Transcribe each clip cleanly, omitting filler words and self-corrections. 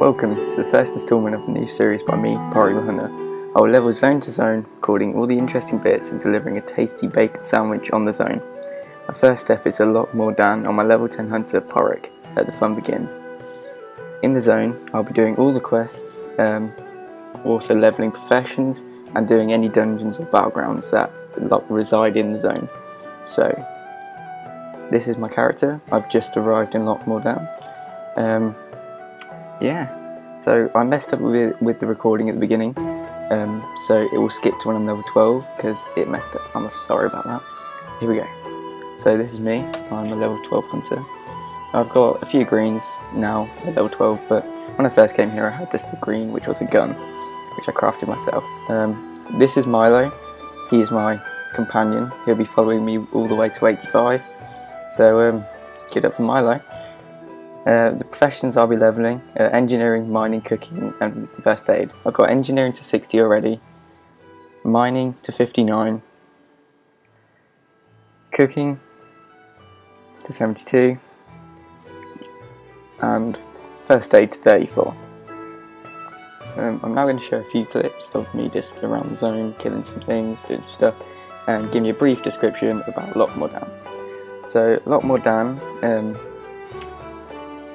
Welcome to the first instalment of a new series by me, Porek the Hunter. I will level zone to zone, recording all the interesting bits and delivering a tasty bacon sandwich on the zone. My first step is a Loch Modan on my level 10 hunter Porek. Let the fun begin. In the zone, I'll be doing all the quests, also leveling professions and doing any dungeons or battlegrounds that reside in the zone. So, this is my character. I've just arrived in Loch Modan. So I messed up with the recording at the beginning, so it will skip to when I'm level 12 because it messed up. I'm sorry about that. Here we go. So this is me. I'm a level 12 hunter. I've got a few greens now at level 12, but when I first came here I had just a green, which was a gun, which I crafted myself. This is Milo. He is my companion. He'll be following me all the way to 85. So get up for Milo. The professions I'll be leveling are engineering, mining, cooking and first aid. I've got engineering to 60 already, mining to 59, cooking to 72 and first aid to 34. I'm now going to show a few clips of me just around the zone, killing some things, doing some stuff, and give you a brief description about Loch Modan. So Loch Modan,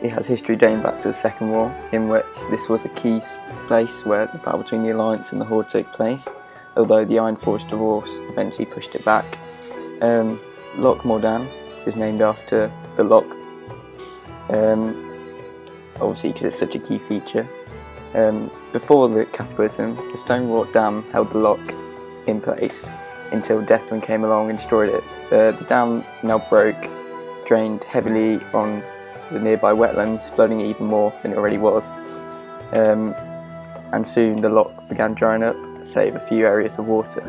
it has history dating back to the Second War, in which this was a key place where the battle between the Alliance and the Horde took place, although the Ironforged divorce eventually pushed it back. Loch Modan is named after the loch, obviously because it's such a key feature. Before the Cataclysm, the stone-wrought dam held the loch in place until Deathwind came along and destroyed it. The dam now broke, drained heavily on the nearby wetlands, flooding even more than it already was. And soon the loch began drying up, save a few areas of water.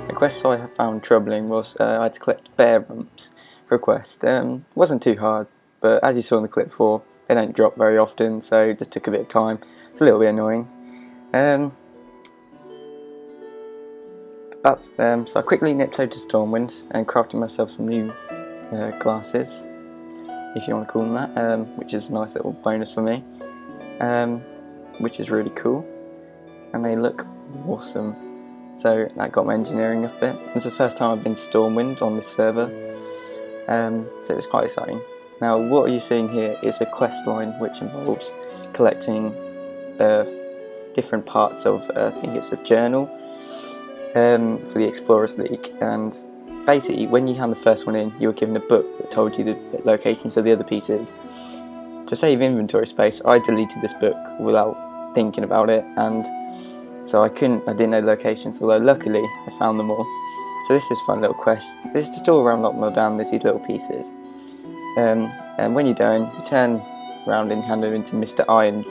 The quest I found troubling was I had to collect bear rumps for a quest. Wasn't too hard, but as you saw in the clip before, they don't drop very often, so it just took a bit of time. It's a little bit annoying. So I quickly nipped over to Stormwind and crafted myself some new glasses, if you want to call them that, which is a nice little bonus for me, which is really cool, and they look awesome. So that got my engineering up a bit. It's the first time I've been Stormwind on this server, so it was quite exciting. Now what you're seeing here is a quest line which involves collecting different parts of, I think it's a journal, for the Explorers League, and basically when you hand the first one in you were given a book that told you the locations of the other pieces. To save inventory space I deleted this book without thinking about it, and so I didn't know the locations, although luckily I found them all. So this is a fun little quest. This is just all around Loch Modan, there's these little pieces. And when you're done, you turn around and hand them into Mr. Iron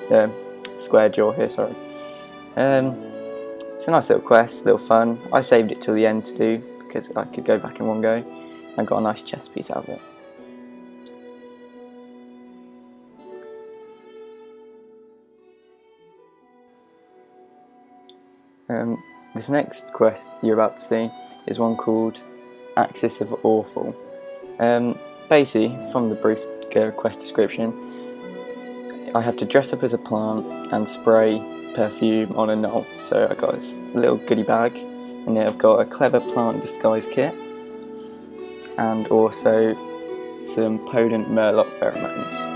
Square Jaw here, sorry. It's a nice little quest, little fun. I saved it till the end to do, because I could go back in one go, and got a nice chest piece out of it. This next quest you're about to see is one called Axis of Awful. Basically, from the brief quest description, I have to dress up as a plant and spray perfume on a knoll. So I got this little goodie bag, and then I've got a clever plant disguise kit, and also some potent murloc pheromones.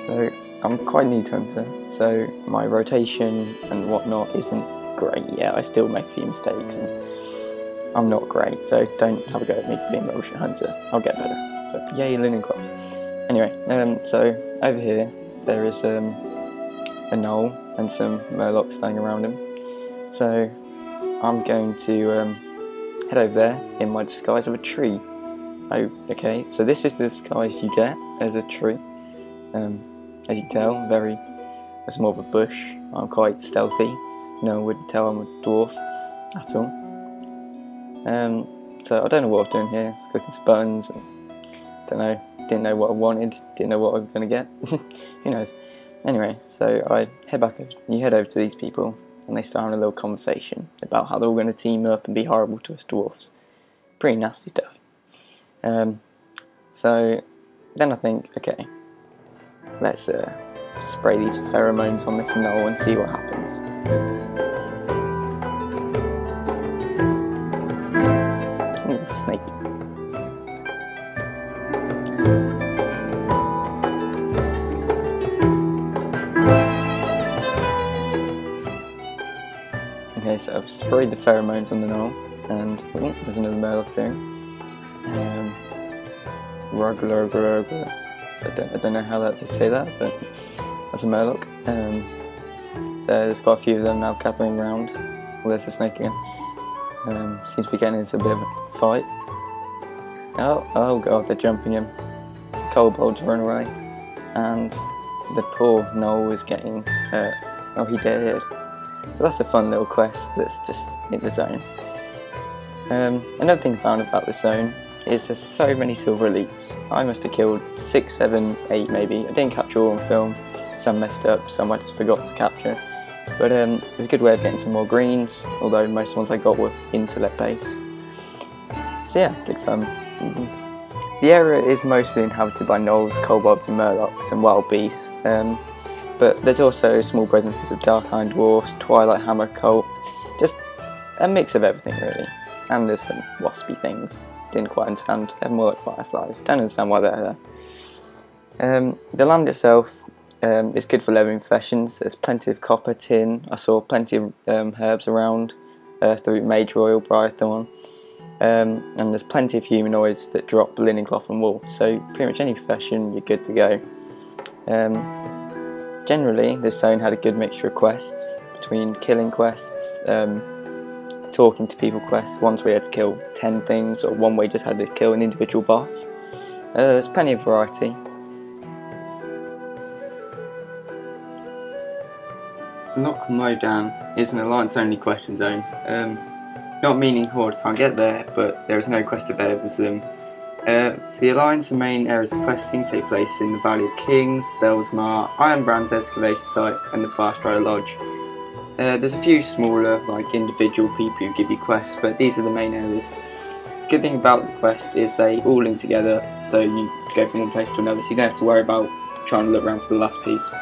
So I'm quite new to Hunter, so my rotation and whatnot isn't great yet. I still make a few mistakes and I'm not great, so don't have a go at me for being a rubbish hunter. I'll get better, but yay linen cloth. Anyway, so over here there is a knoll and some murlocs standing around him, so I'm going to head over there in my disguise of a tree. Oh, okay, so this is the disguise you get as a tree. As you can tell, it's more of a bush. I'm quite stealthy. No one would tell I'm a dwarf at all. So So I don't know what I was doing here. I was clicking some buttons and don't know, didn't know what I wanted, didn't know what I was going to get. Who knows? Anyway, so I head back over, you head over to these people and they start having a little conversation about how they're all going to team up and be horrible to us dwarfs. Pretty nasty stuff. So then I think, okay, let's spray these pheromones on this knoll and see what happens. Oh, there's a snake. Okay, so I've sprayed the pheromones on the knoll, and oh, there's another murloc there. I don't know how they say that, but that's a murloc. So there's quite a few of them now gathering around. Well, there's a snake again. Seems to be getting into a bit of a fight. Oh god, they're jumping him. Kobolds run away, and the poor Noel is getting hurt. Oh, he did. So that's a fun little quest that's just in the zone. Another thing I found about this zone is there's so many silver elites. I must have killed 6, 7, 8 maybe. I didn't capture all on film. Some messed up, some I just forgot to capture. But it's a good way of getting some more greens, although most ones I got were intellect based. So yeah, good fun. The area is mostly inhabited by gnolls, kobolds and murlocs and wild beasts. But there's also small presences of dark iron dwarfs, twilight hammer cult, just a mix of everything really. And there's some waspy things. Didn't quite understand, they're more like fireflies, don't understand why they're there. The land itself is good for leveling professions. There's plenty of copper, tin, I saw plenty of herbs around, through Mage Royal, Briarthorn, and there's plenty of humanoids that drop linen cloth and wool, so pretty much any profession you're good to go. Generally this zone had a good mixture of quests, between killing quests, talking to people quests, ones where you had to kill 10 things, or one where you just had to kill an individual boss. There's plenty of variety. Loch Modan is an alliance only questing zone. Not meaning Horde can't get there, but there is no quest available to them. For the alliance, the main areas of questing take place in the Valley of Kings, Delsmar, Ironbrand's excavation site and the Farstrider Lodge. There's a few smaller, like individual people who give you quests, but these are the main areas. The good thing about the quest is they all link together, so you go from one place to another, so you don't have to worry about trying to look around for the last piece.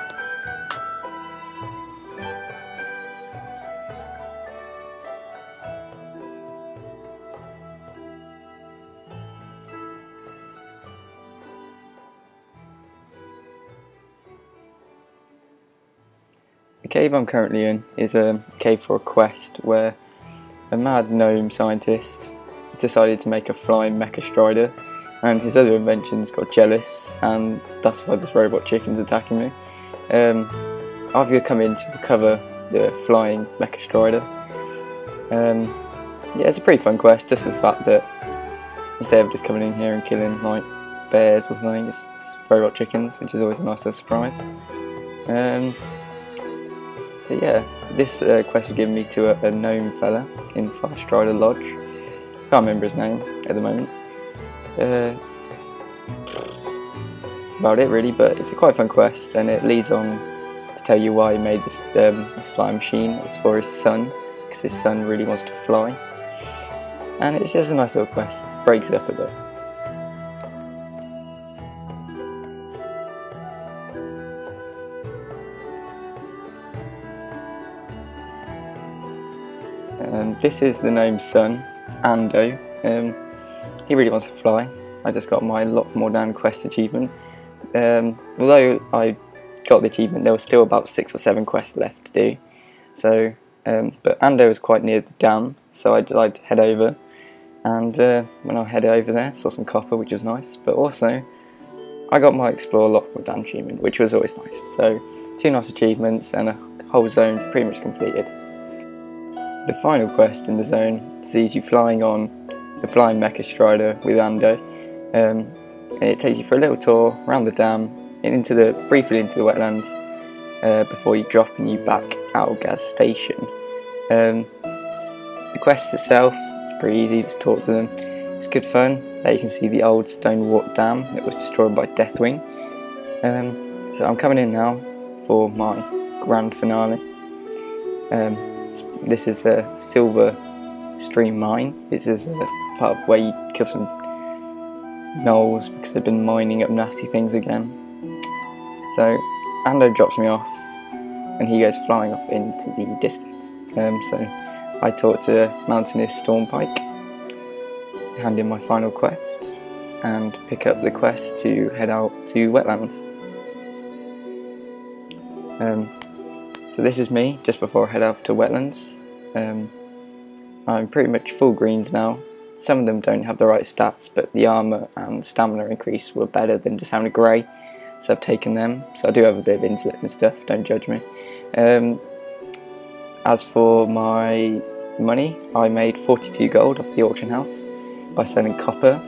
The cave I'm currently in is a cave for a quest where a mad gnome scientist decided to make a flying mecha strider, and his other inventions got jealous, and that's why this robot chicken's attacking me. I've come in to recover the flying mecha strider. Yeah, it's a pretty fun quest, just the fact that instead of just coming in here and killing like bears or something, it's robot chickens, which is always a nice little surprise. So yeah, this quest was given me to a gnome fella in Farstrider Lodge. Can't remember his name at the moment. That's about it really, but it's a quite fun quest, and it leads on to tell you why he made this this flying machine. It's for his son, because his son really wants to fly. And it's just a nice little quest, breaks it up a bit. This is the gnome's son, Ando. He really wants to fly. I just got my Loch Modan quest achievement. Although I got the achievement, there was still about 6 or 7 quests left to do. So, but Ando was quite near the dam, so I decided to head over. And when I headed over there, saw some copper, which was nice. But also, I got my Explore Loch Modan achievement, which was always nice. So, 2 nice achievements and a whole zone pretty much completed. The final quest in the zone sees you flying on the flying mecha strider with Ando. And it takes you for a little tour around the dam, briefly into the wetlands, before you dropping you back at Algaz Station. The quest itself is pretty easy, just talk to them. It's good fun. There you can see the old stone walk dam that was destroyed by Deathwing. So I'm coming in now for my grand finale. This is a silver stream mine. This is a part of where you kill some gnolls because they've been mining up nasty things again. So Ando drops me off and he goes flying off into the distance. So I talk to Mountaineer Stormpike, hand in my final quest, and pick up the quest to head out to wetlands. So this is me just before I head out to wetlands. I'm pretty much full greens now. Some of them don't have the right stats, but the armour and stamina increase were better than just having a grey, so I've taken them. So I do have a bit of intellect and stuff, don't judge me. As for my money, I made 42 gold off the auction house by selling copper,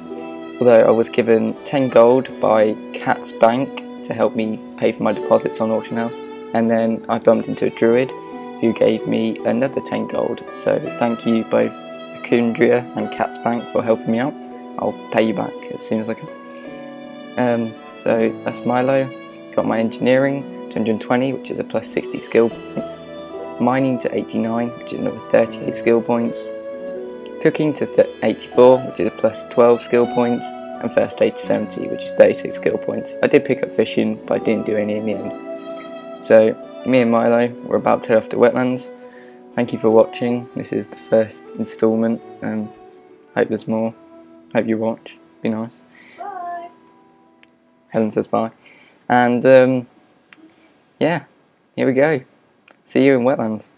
although I was given 10 gold by Cat's Bank to help me pay for my deposits on auction house, and then I bumped into a druid who gave me another 10 gold, so thank you both Akundria and Cat's Bank for helping me out. I'll pay you back as soon as I can. So that's Milo. Got my engineering to 120, which is a plus 60 skill points, mining to 89, which is another 38 skill points, cooking to 84, which is a plus 12 skill points, and first aid to 70, which is 36 skill points. I did pick up fishing, but I didn't do any in the end. So me and Milo, we're about to head off to wetlands. Thank you for watching. This is the first instalment. Hope there's more. Hope you watch. Be nice. Bye. Helen says bye. And yeah, here we go. See you in wetlands.